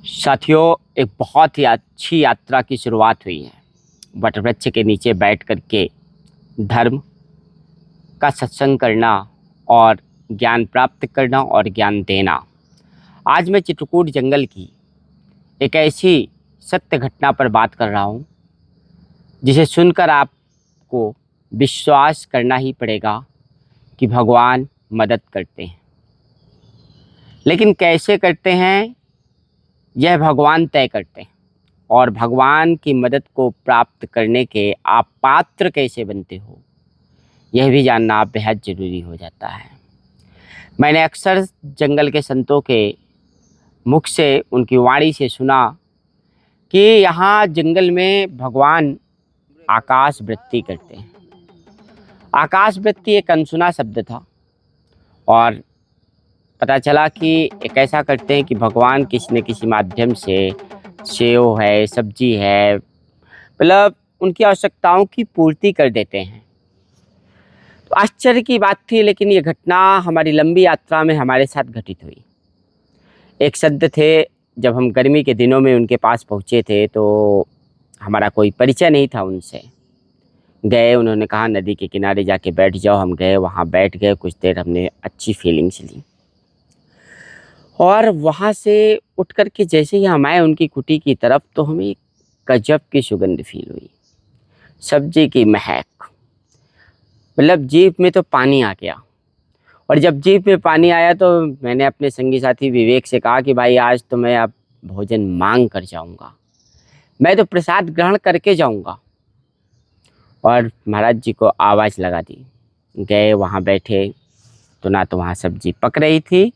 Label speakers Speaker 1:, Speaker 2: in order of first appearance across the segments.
Speaker 1: साथियों, एक बहुत ही अच्छी यात्रा की शुरुआत हुई है। वटवृक्ष के नीचे बैठ कर के धर्म का सत्संग करना और ज्ञान प्राप्त करना और ज्ञान देना। आज मैं चित्रकूट जंगल की एक ऐसी सत्य घटना पर बात कर रहा हूँ जिसे सुनकर आपको विश्वास करना ही पड़ेगा कि भगवान मदद करते हैं। लेकिन कैसे करते हैं यह भगवान तय करते हैं, और भगवान की मदद को प्राप्त करने के आप पात्र कैसे बनते हो यह भी जानना बेहद ज़रूरी हो जाता है। मैंने अक्सर जंगल के संतों के मुख से, उनकी वाणी से सुना कि यहाँ जंगल में भगवान आकाश वृत्ति करते हैं। आकाश वृत्ति एक अनसुना शब्द था और पता चला कि एक ऐसा करते हैं कि भगवान किसी न किसी माध्यम से सेव है, सब्जी है, मतलब उनकी आवश्यकताओं की पूर्ति कर देते हैं। तो आश्चर्य की बात थी, लेकिन ये घटना हमारी लंबी यात्रा में हमारे साथ घटित हुई। एक संत थे, जब हम गर्मी के दिनों में उनके पास पहुँचे थे तो हमारा कोई परिचय नहीं था उनसे। गए, उन्होंने कहा नदी के किनारे जाके बैठ जाओ। हम गए, वहाँ बैठ गए, कुछ देर हमने अच्छी फीलिंग्स ली और वहाँ से उठ कर के जैसे ही हम आए उनकी कुटी की तरफ तो हमें गजब की सुगंध फील हुई, सब्जी की महक। मतलब जीभ में तो पानी आ गया। और जब जीभ में पानी आया तो मैंने अपने संगी साथी विवेक से कहा कि भाई आज तो मैं अब भोजन मांग कर जाऊंगा, मैं तो प्रसाद ग्रहण करके जाऊंगा। और महाराज जी को आवाज़ लगा दी। गए, वहाँ बैठे तो ना तो वहाँ सब्जी पक रही थी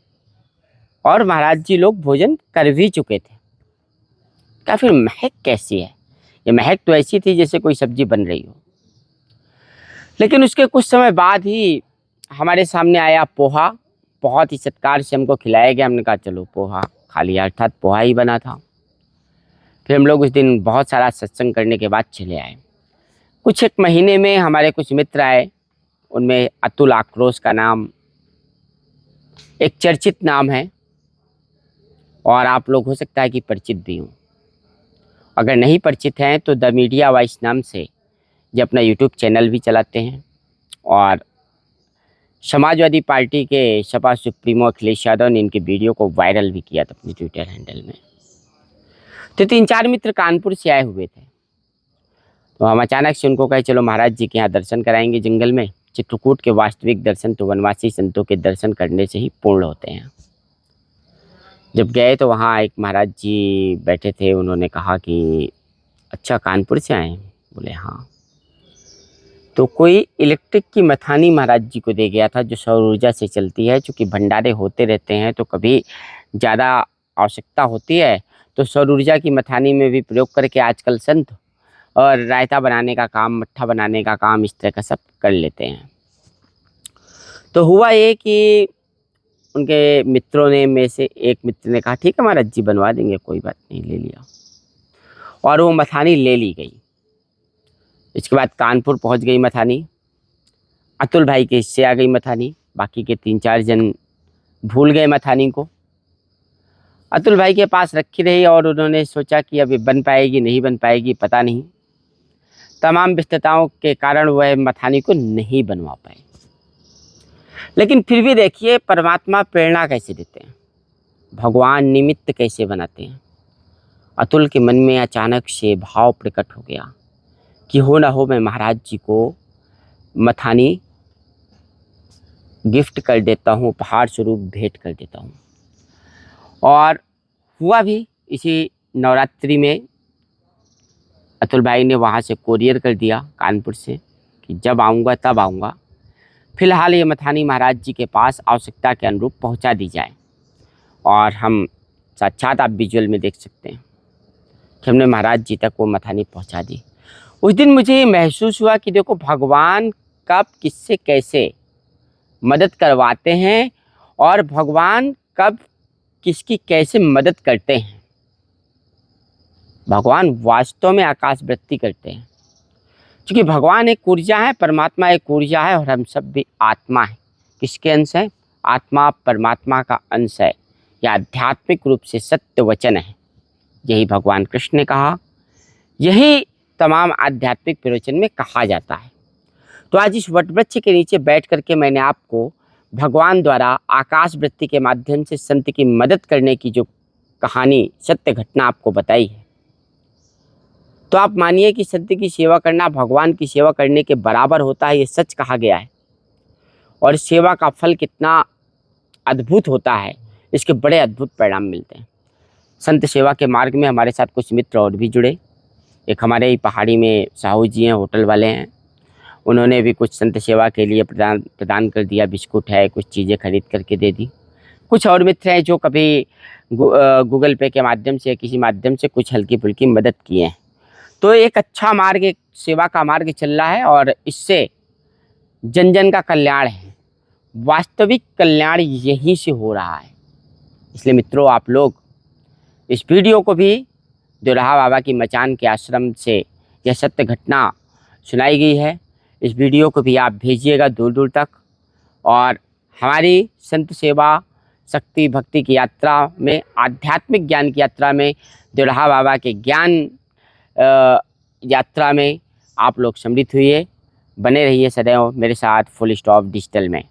Speaker 1: और महाराज जी लोग भोजन कर भी चुके थे। क्या फिर महक कैसी है? ये महक तो ऐसी थी जैसे कोई सब्जी बन रही हो। लेकिन उसके कुछ समय बाद ही हमारे सामने आया पोहा। बहुत ही सत्कार से हमको खिलाया गया। हमने कहा चलो पोहा खा लिया, अर्थात पोहा ही बना था। फिर हम लोग उस दिन बहुत सारा सत्संग करने के बाद चले आए। कुछ एक महीने में हमारे कुछ मित्र आए, उनमें अतुल आक्रोश का नाम एक चर्चित नाम है और आप लोग हो सकता है कि परिचित भी हों। अगर नहीं परिचित हैं तो द मीडिया वॉइस नाम से ये अपना यूट्यूब चैनल भी चलाते हैं और समाजवादी पार्टी के सपा सुप्रीमो अखिलेश यादव ने इनके वीडियो को वायरल भी किया था अपने ट्विटर हैंडल में। तो 3-4 मित्र कानपुर से आए हुए थे। तो हम अचानक से उनको कहे चलो महाराज जी के यहाँ दर्शन कराएंगे जंगल में। चित्रकूट के वास्तविक दर्शन तो वनवासी संतों के दर्शन करने से ही पूर्ण होते हैं। जब गए तो वहाँ एक महाराज जी बैठे थे। उन्होंने कहा कि अच्छा कानपुर से आए? बोले हाँ। तो कोई इलेक्ट्रिक की मथानी महाराज जी को दे गया था जो सौर ऊर्जा से चलती है। चूँकि भंडारे होते रहते हैं तो कभी ज़्यादा आवश्यकता होती है तो सौर ऊर्जा की मथानी में भी प्रयोग करके आजकल संत और रायता बनाने का काम, मट्ठा बनाने का काम, इस तरह का सब कर लेते हैं। तो हुआ ये कि उनके मित्रों ने में से एक मित्र ने कहा ठीक है महाराज जी बनवा देंगे, कोई बात नहीं, ले लिया और वो मथानी ले ली गई। इसके बाद कानपुर पहुंच गई मथानी। अतुल भाई के हिस्से आ गई मथानी। बाकी के 3-4 जन भूल गए मथानी को। अतुल भाई के पास रखी रही और उन्होंने सोचा कि अब ये बन पाएगी नहीं बन पाएगी पता नहीं। तमाम व्यस्तताओं के कारण वह मथानी को नहीं बनवा पाए। लेकिन फिर भी देखिए परमात्मा प्रेरणा कैसे देते हैं, भगवान निमित्त कैसे बनाते हैं। अतुल के मन में अचानक से भाव प्रकट हो गया कि हो ना हो मैं महाराज जी को मथानी गिफ्ट कर देता हूँ, उपहार स्वरूप भेंट कर देता हूँ। और हुआ भी। इसी नवरात्रि में अतुल भाई ने वहाँ से कोरियर कर दिया कानपुर से कि जब आऊँगा तब आऊँगा। फिलहाल ये मथानी महाराज जी के पास आवश्यकता के अनुरूप पहुँचा दी जाए। और हम साक्षात आप विजुअल में देख सकते हैं कि हमने महाराज जी तक वो मथानी पहुँचा दी। उस दिन मुझे ये महसूस हुआ कि देखो भगवान कब किससे कैसे मदद करवाते हैं और भगवान कब किसकी कैसे मदद करते हैं। भगवान वास्तव में आकाश वृत्ति करते हैं, क्योंकि भगवान एक ऊर्जा है, परमात्मा एक ऊर्जा है और हम सब भी आत्मा है। किसके अंश है? आत्मा परमात्मा का अंश है। यह आध्यात्मिक रूप से सत्य वचन है। यही भगवान कृष्ण ने कहा, यही तमाम आध्यात्मिक प्रवचन में कहा जाता है। तो आज इस वटवृक्ष के नीचे बैठ करके मैंने आपको भगवान द्वारा आकाश वृत्ति के माध्यम से संत की मदद करने की जो कहानी, सत्य घटना आपको बताई है। तो आप मानिए कि संत की सेवा करना भगवान की सेवा करने के बराबर होता है, ये सच कहा गया है। और सेवा का फल कितना अद्भुत होता है, इसके बड़े अद्भुत परिणाम मिलते हैं। संत सेवा के मार्ग में हमारे साथ कुछ मित्र और भी जुड़े। एक हमारे ही पहाड़ी में साहू जी हैं, होटल वाले हैं, उन्होंने भी कुछ संत सेवा के लिए प्रदान कर दिया, बिस्कुट है, कुछ चीज़ें खरीद करके दे दी। कुछ और मित्र हैं जो कभी गूगल पे के माध्यम से, किसी माध्यम से कुछ हल्की फुल्की मदद किए हैं। तो एक अच्छा मार्ग, एक सेवा का मार्ग चल रहा है और इससे जन जन का कल्याण है, वास्तविक कल्याण यहीं से हो रहा है। इसलिए मित्रों, आप लोग इस वीडियो को भी, दुल्हा बाबा की मचान के आश्रम से यह सत्य घटना सुनाई गई है, इस वीडियो को भी आप भेजिएगा दूर दूर तक। और हमारी संत सेवा, शक्ति भक्ति की यात्रा में, आध्यात्मिक ज्ञान की यात्रा में, दुल्हा बाबा के ज्ञान यात्रा में आप लोग सम्मिलित हुए। बने रहिए सदैव मेरे साथ फुल स्टॉप डिजिटल में।